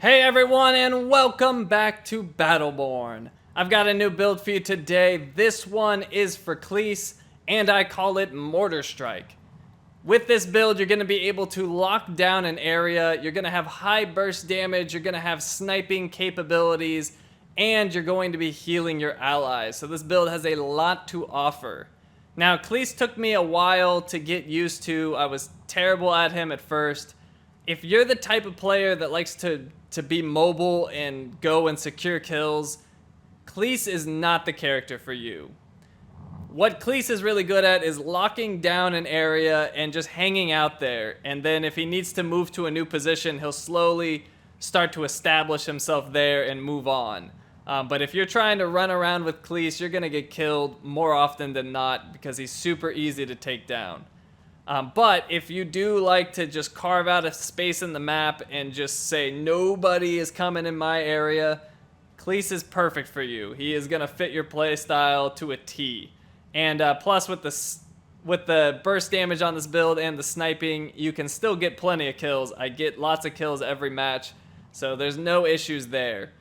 Hey everyone, and welcome back to Battleborn. I've got a new build for you today. This one is for Kleese, and I call it Mortar Strike. With this build, you're going to be able to lock down an area, you're going to have high burst damage, you're going to have sniping capabilities, and you're going to be healing your allies. So this build has a lot to offer. Now, Kleese took me a while to get used to. I was terrible at him at first. If you're the type of player that likes to be mobile and go and secure kills, Kleese is not the character for you. What Kleese is really good at is locking down an area and just hanging out there. And then if he needs to move to a new position, he'll slowly start to establish himself there and move on. But if you're trying to run around with Kleese, you're going to get killed more often than not because he's super easy to take down. But if you do like to just carve out a space in the map and just say, nobody is coming in my area, Kleese is perfect for you. He is going to fit your playstyle to a T. And plus with the burst damage on this build and the sniping, you can still get plenty of kills. I get lots of kills every match, so there's no issues there.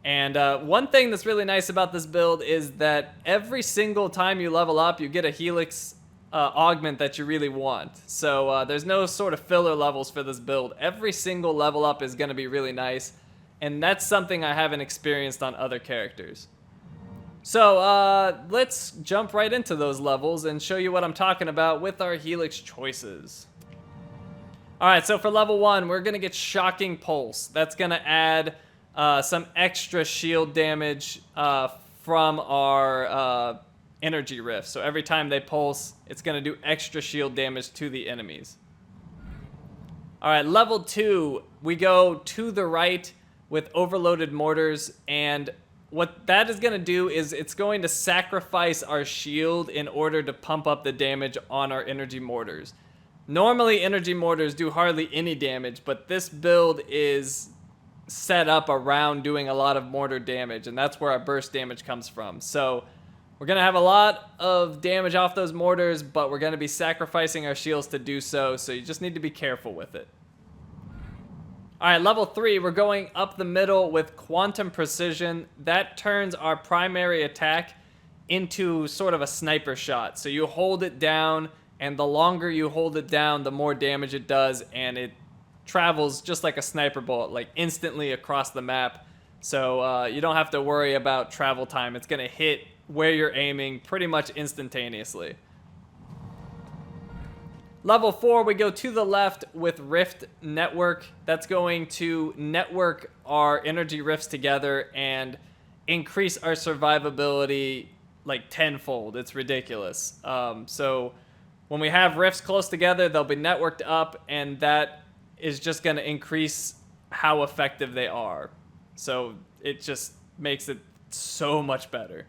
And one thing that's really nice about this build is that every single time you level up, you get a Helix augment that you really want. So there's no sort of filler levels for this build. Every single level up is going to be really nice, and that's something I haven't experienced on other characters. So let's jump right into those levels and show you what I'm talking about with our Helix choices. Alright, so for level 1, we're going to get Shocking Pulse. That's going to add some extra shield damage from our energy rift. So every time they pulse, it's going to do extra shield damage to the enemies. Alright, level 2, we go to the right with Overloaded Mortars, and what that is going to do is it's going to sacrifice our shield in order to pump up the damage on our energy mortars. Normally energy mortars do hardly any damage, but this build is set up around doing a lot of mortar damage, and that's where our burst damage comes from. So we're going to have a lot of damage off those mortars, but we're going to be sacrificing our shields to do so, so you just need to be careful with it. Alright, level 3, we're going up the middle with Quantum Precision. That turns our primary attack into sort of a sniper shot. So you hold it down, and the longer you hold it down, the more damage it does, and it travels just like a sniper bullet, like instantly across the map. So you don't have to worry about travel time. It's going to hit where you're aiming pretty much instantaneously. Level 4, we go to the left with Rift Network. That's going to network our energy rifts together and increase our survivability like tenfold. It's ridiculous. So when we have rifts close together, they'll be networked up, and that is just going to increase how effective they are. So it just makes it so much better.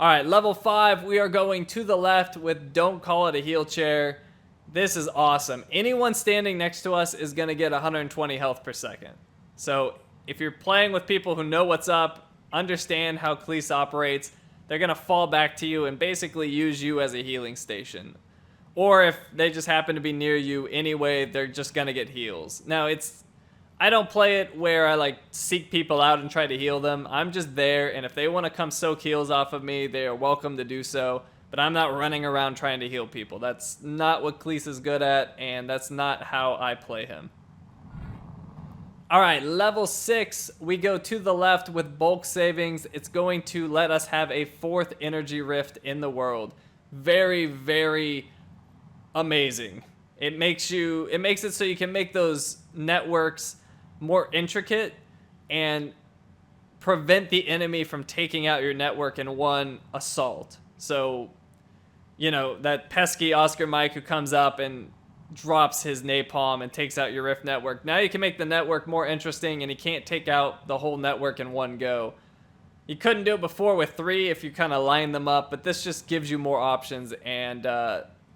Alright, level 5, we are going to the left with Don't Call It a Heal Chair. This is awesome. Anyone standing next to us is going to get 120 health per second. So if you're playing with people who know what's up, understand how Kleese operates, they're going to fall back to you and basically use you as a healing station. Or if they just happen to be near you anyway, they're just going to get heals. Now, I don't play it where I like seek people out and try to heal them. I'm just there, and if they want to come soak heals off of me, they are welcome to do so. But I'm not running around trying to heal people. That's not what Kleese is good at, and that's not how I play him. Alright, level 6, we go to the left with Bulk Savings. It's going to let us have a 4th energy rift in the world. Very, very amazing. It makes it so you can make those networks more intricate and prevent the enemy from taking out your network in one assault. So, you know, that pesky Oscar Mike who comes up and drops his napalm and takes out your rift network. Now you can make the network more interesting, and he can't take out the whole network in one go. You couldn't do it before with 3 if you kind of line them up, but this just gives you more options, and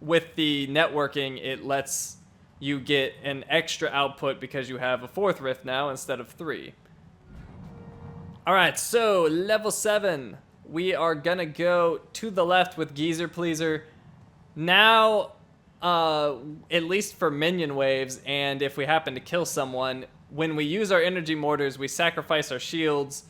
with the networking, it lets you get an extra output because you have a 4th rift now instead of 3. Alright, so level 7. We are going to go to the left with Geezer Pleaser. Now, at least for minion waves, and if we happen to kill someone, when we use our energy mortars, we sacrifice our shields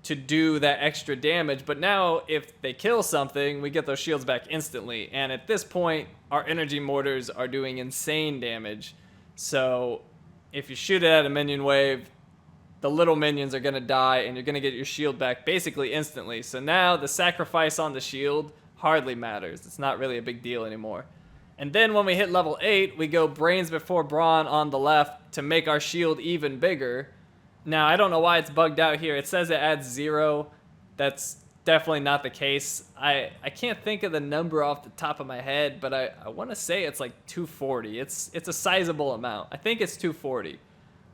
to do that extra damage. But now, if they kill something, we get those shields back instantly. And at this point, our energy mortars are doing insane damage. So if you shoot it at a minion wave, the little minions are going to die, and you're going to get your shield back basically instantly. So now the sacrifice on the shield hardly matters. It's not really a big deal anymore. And then when we hit level 8, we go Brains Before Brawn on the left to make our shield even bigger. Now, I don't know why it's bugged out here. It says it adds 0. That's definitely not the case. I can't think of the number off the top of my head, but I want to say it's like 240. It's a sizable amount. I think it's 240.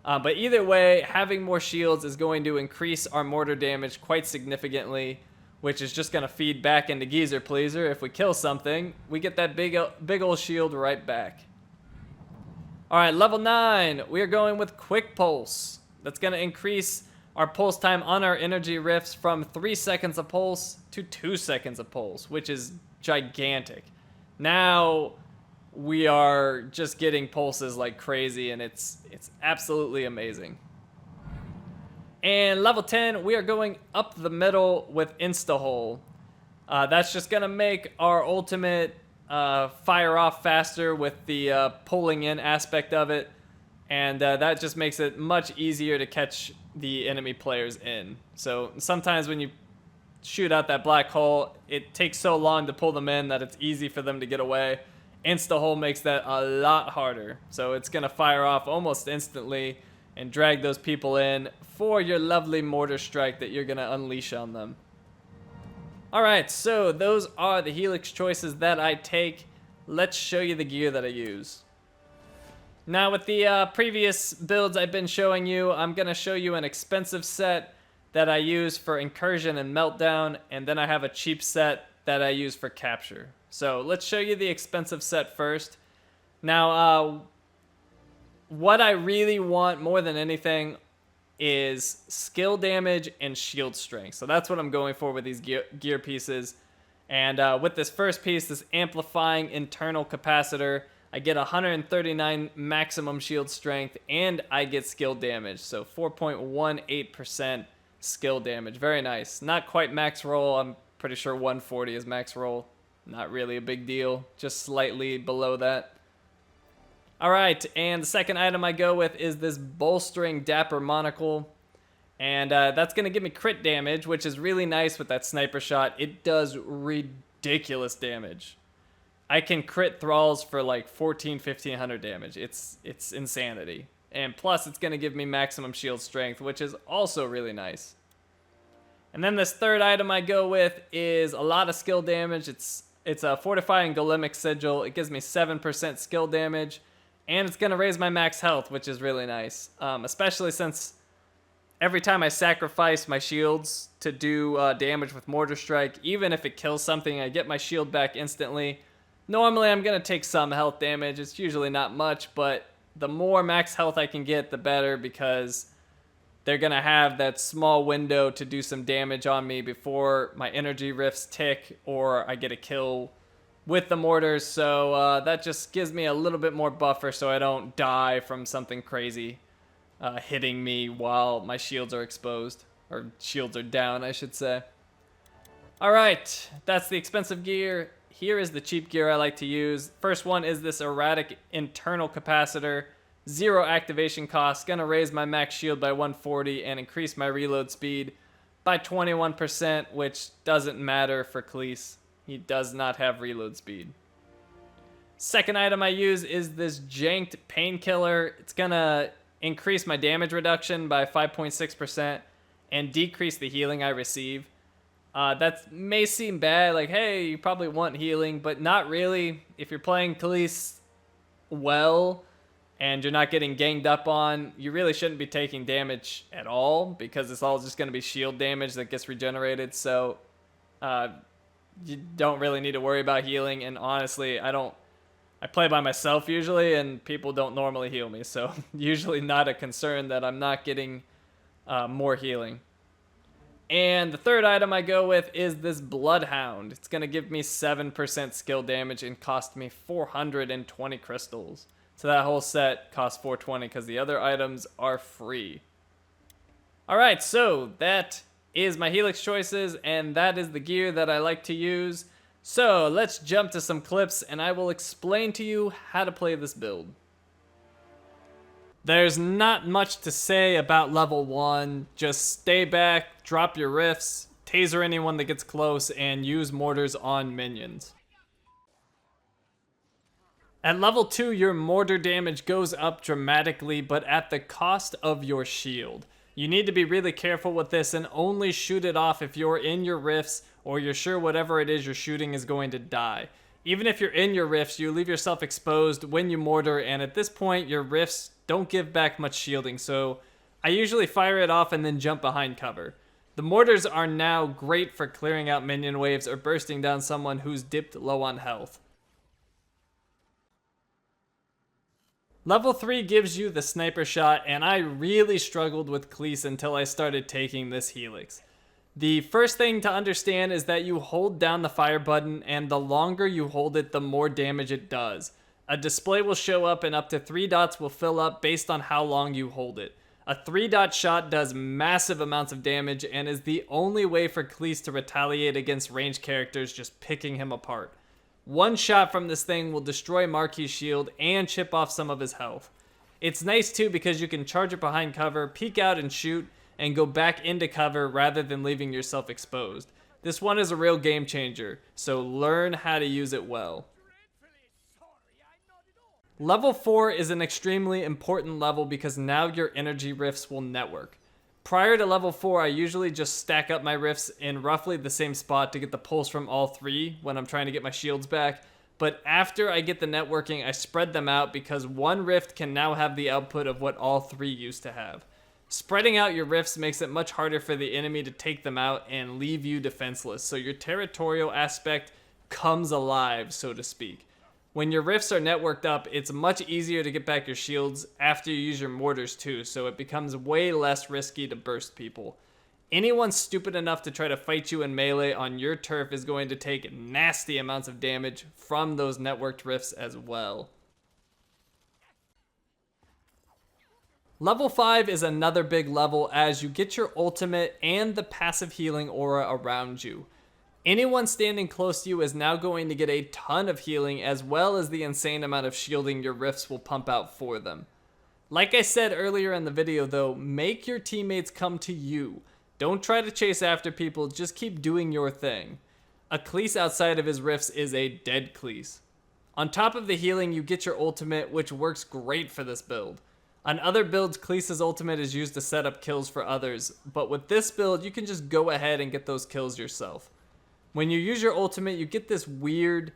But either way, having more shields is going to increase our mortar damage quite significantly, which is just going to feed back into Geezer Pleaser. If we kill something, we get that big old shield right back. Alright, level 9, we are going with Quick Pulse. That's going to increase our pulse time on our energy rifts from 3 seconds of pulse to 2 seconds of pulse, which is gigantic. Now we are just getting pulses like crazy, and it's absolutely amazing. And level 10, we are going up the middle with Insta-hole. That's just going to make our ultimate fire off faster with the pulling in aspect of it. And that just makes it much easier to catch the enemy players in. So sometimes when you shoot out that black hole, it takes so long to pull them in that it's easy for them to get away. Insta-hole makes that a lot harder. So it's going to fire off almost instantly and drag those people in for your lovely mortar strike that you're going to unleash on them. Alright, so those are the Helix choices that I take. Let's show you the gear that I use. Now with the previous builds I've been showing you, I'm going to show you an expensive set that I use for Incursion and Meltdown, and then I have a cheap set that I use for Capture. So let's show you the expensive set first. Now, what I really want more than anything is skill damage and shield strength. So that's what I'm going for with these gear pieces. And with this first piece, this Amplifying internal capacitor, I get 139 maximum shield strength, and I get skill damage. So 4.18% skill damage. Very nice. Not quite max roll. I'm pretty sure 140 is max roll. Not really a big deal. Just slightly below that. Alright, and the second item I go with is this Bolstering Dapper Monocle. And that's going to give me crit damage, which is really nice with that sniper shot. It does ridiculous damage. I can crit thralls for like 1500 damage. It's insanity. And plus, it's going to give me maximum shield strength, which is also really nice. And then this third item I go with is a lot of skill damage. It's a Fortifying Golemic Sigil. It gives me 7% skill damage. And it's going to raise my max health, which is really nice. Especially since every time I sacrifice my shields to do damage with Mortar Strike, even if it kills something, I get my shield back instantly. Normally, I'm going to take some health damage. It's usually not much, but the more max health I can get, the better, because they're going to have that small window to do some damage on me before my energy rifts tick or I get a kill with the mortars. So that just gives me a little bit more buffer so I don't die from something crazy hitting me while my shields are exposed. Or shields are down, I should say. Alright, that's the expensive gear. Here is the cheap gear I like to use. First one is this Erratic internal capacitor. 0 activation cost. Gonna raise my max shield by 140 and increase my reload speed by 21%, which doesn't matter for Kleese. He does not have reload speed. Second item I use is this Janked Painkiller. It's gonna increase my damage reduction by 5.6% and decrease the healing I receive. That may seem bad, like, hey, you probably want healing, but not really. If you're playing Kleese well and you're not getting ganged up on, you really shouldn't be taking damage at all, because it's all just going to be shield damage that gets regenerated. So you don't really need to worry about healing. And honestly, I play by myself usually, and people don't normally heal me, so usually not a concern that I'm not getting more healing. And the third item I go with is this Bloodhound. It's going to give me 7% skill damage and cost me 420 crystals. So that whole set costs 420 because the other items are free. Alright, so that is my Helix choices, and that is the gear that I like to use. So let's jump to some clips and I will explain to you how to play this build. There's not much to say about level 1, just stay back, drop your rifts, taser anyone that gets close, and use mortars on minions. At level 2, your mortar damage goes up dramatically, but at the cost of your shield. You need to be really careful with this and only shoot it off if you're in your rifts or you're sure whatever it is you're shooting is going to die. Even if you're in your rifts, you leave yourself exposed when you mortar, and at this point your rifts don't give back much shielding, so I usually fire it off and then jump behind cover. The mortars are now great for clearing out minion waves or bursting down someone who's dipped low on health. Level 3 gives you the sniper shot, and I really struggled with Kleese until I started taking this Helix. The first thing to understand is that you hold down the fire button, and the longer you hold it, the more damage it does. A display will show up and up to 3 dots will fill up based on how long you hold it. A 3-dot shot does massive amounts of damage and is the only way for Kleese to retaliate against ranged characters, just picking him apart. One shot from this thing will destroy Marquis' shield and chip off some of his health. It's nice too because you can charge it behind cover, peek out and shoot, and go back into cover rather than leaving yourself exposed. This one is a real game changer, so learn how to use it well. Level 4 is an extremely important level because now your energy rifts will network. Prior to level 4, I usually just stack up my rifts in roughly the same spot to get the pulse from all 3 when I'm trying to get my shields back. But after I get the networking, I spread them out because one rift can now have the output of what all 3 used to have. Spreading out your rifts makes it much harder for the enemy to take them out and leave you defenseless, so your territorial aspect comes alive, so to speak. When your rifts are networked up, it's much easier to get back your shields after you use your mortars too, so it becomes way less risky to burst people. Anyone stupid enough to try to fight you in melee on your turf is going to take nasty amounts of damage from those networked rifts as well. Level 5 is another big level as you get your ultimate and the passive healing aura around you. Anyone standing close to you is now going to get a ton of healing as well as the insane amount of shielding your rifts will pump out for them. Like I said earlier in the video though, make your teammates come to you. Don't try to chase after people, just keep doing your thing. A Kleese outside of his rifts is a dead Kleese. On top of the healing, you get your ultimate, which works great for this build. On other builds, Kleese's ultimate is used to set up kills for others, but with this build, you can just go ahead and get those kills yourself. When you use your ultimate, you get this weird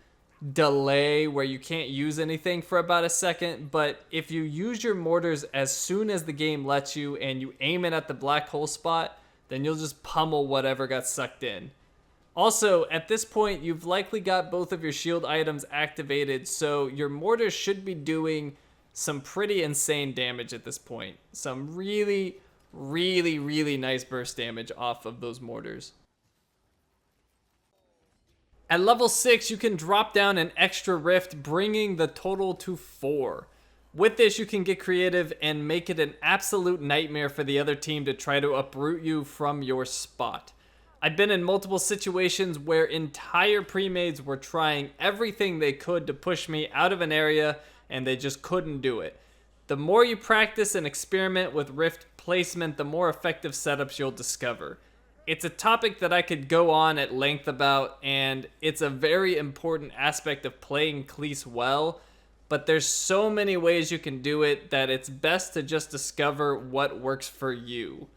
delay where you can't use anything for about a second, but if you use your mortars as soon as the game lets you and you aim it at the black hole spot, then you'll just pummel whatever got sucked in. Also, at this point, you've likely got both of your shield items activated, so your mortars should be doing some pretty insane damage at this point. Some really nice burst damage off of those mortars. At level 6, you can drop down an extra rift, bringing the total to 4. With this, you can get creative and make it an absolute nightmare for the other team to try to uproot you from your spot. I've been in multiple situations where entire pre-mades were trying everything they could to push me out of an area, and they just couldn't do it. The more you practice and experiment with rift placement, the more effective setups you'll discover. It's a topic that I could go on at length about, and it's a very important aspect of playing Kleese well, but there's so many ways you can do it that it's best to just discover what works for you.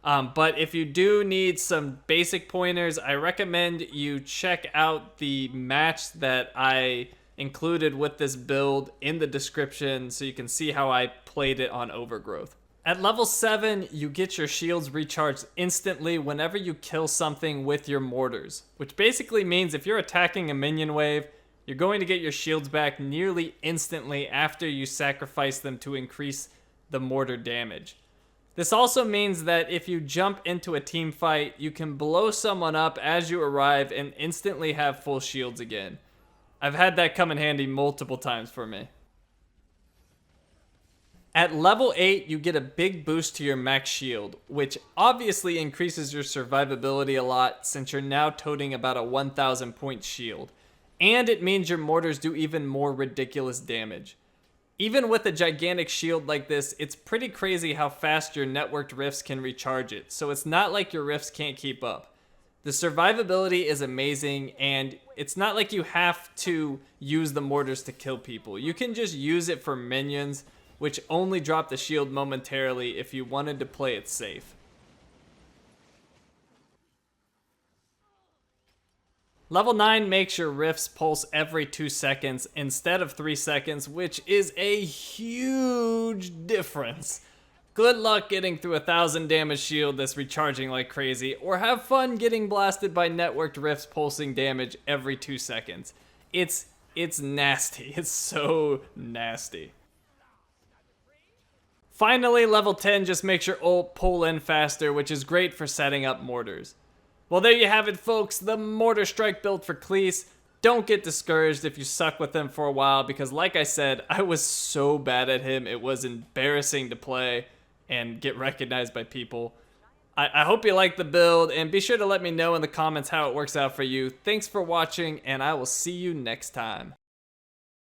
But if you do need some basic pointers, I recommend you check out the match that I included with this build in the description so you can see how I played it on Overgrowth. At level 7, you get your shields recharged instantly whenever you kill something with your mortars, which basically means if you're attacking a minion wave, you're going to get your shields back nearly instantly after you sacrifice them to increase the mortar damage. This also means that if you jump into a team fight, you can blow someone up as you arrive and instantly have full shields again. I've had that come in handy multiple times for me. At level 8, you get a big boost to your max shield, which obviously increases your survivability a lot since you're now toting about a 1000 point shield. And it means your mortars do even more ridiculous damage. Even with a gigantic shield like this, it's pretty crazy how fast your networked rifts can recharge it, so it's not like your rifts can't keep up. The survivability is amazing, and it's not like you have to use the mortars to kill people. You can just use it for minions, which only drop the shield momentarily if you wanted to play it safe. Level 9 makes your rifts pulse every 2 seconds instead of 3 seconds, which is a huge difference. Good luck getting through 1000 damage shield that's recharging like crazy, or have fun getting blasted by networked rifts pulsing damage every 2 seconds. It's nasty. It's so nasty. Finally, level 10 just makes your ult pull in faster, which is great for setting up mortars. Well, there you have it, folks, the Mortar Strike build for Kleese. Don't get discouraged if you suck with him for a while, because like I said, I was so bad at him, it was embarrassing to play and get recognized by people. I hope you like the build, and be sure to let me know in the comments how it works out for you. Thanks for watching, and I will see you next time.